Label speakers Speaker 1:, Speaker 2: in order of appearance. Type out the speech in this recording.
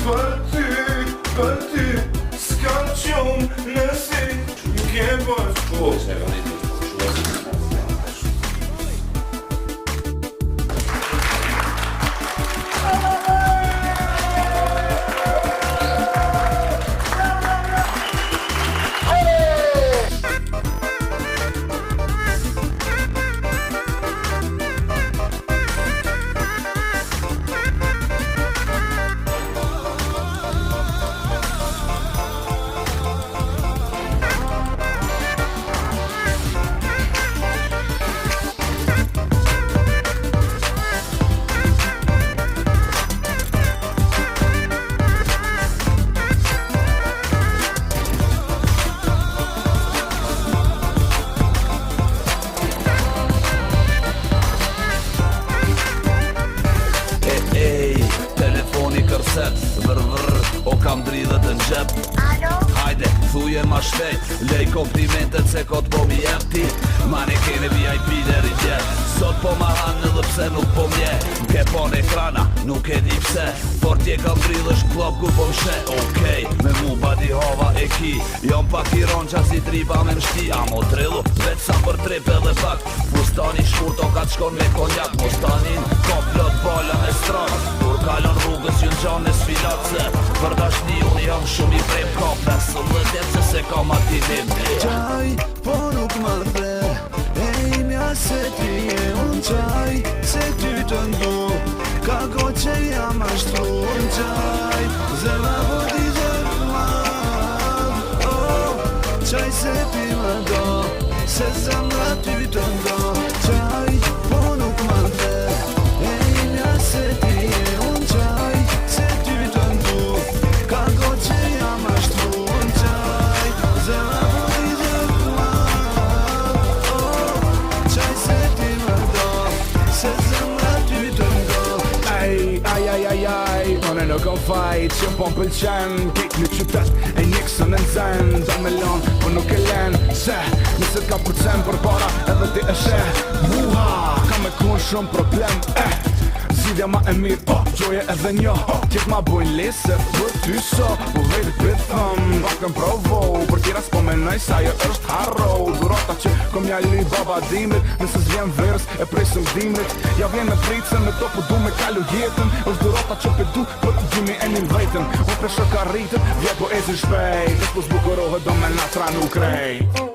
Speaker 1: për ty s'kam qom nësi nuk e bësh po.
Speaker 2: O kam dridhët në gjep. Hajde, thuje ma shpejt, lej komplimentet se kot po mi jep ti. Ma ne kene VIP deri djet. Sot po ma hanë edhe pse nuk po mje. M'ke po në ekrana, nuk e di pse. Por tje kam dridhësh klop ku po mshe. Okej, me mu badi hova e ki. Jom pak i ronqa si tripa me mshti. A mo trillu, veç sa për trip edhe pak. Fustani shkurt o ka të shkon me konjak. Mustanin, komplot bolla me strat. Kur kalon rrugës ju n'gjon e sfilat se për dashni unë jam shumë i prem. Ka 15 se se kam ati dim.
Speaker 3: Qaj, po nuk më dhe e mja se ti e unë qaj, se ty të ndu ka go që jam ashtru në qaj. Zema po ti zërma, qaj se ti më do, se zemra ty të ndo. Qaj, po nuk më dhe e mja se ti e unë qaj, se ty të ndu ka go që jam ashtru në qaj. Zema po ti zërma, qaj se ti më do, se zemra ty të ndo.
Speaker 1: Aj, unë nuk kom fajt që po m'pëlqen. Kejt në qytet e njëksën e nxen. Do me lon, po nuk e len. Se, nëse t'ka përcen për para edhe ti e sheh. Muha, ka me kun shumë problem. Zidja ma e mirë, gjoje edhe njo. Tjek ma bojnë lese, për ty so. Po vejtë pitëm, vakën provo. Për tjera s'po menoj sa jo është harro. Durata që kom jalli baba dimit. Nëse s'vjen verës e presëm dimit. Ja vjen me pritën, me to po du me kalu jetën. është durata që pe du, për të gjimi e një vetën. Unë për shëka rritën, vje po ezin shpejt.Ës po zbukurohet do me natra nuk rej.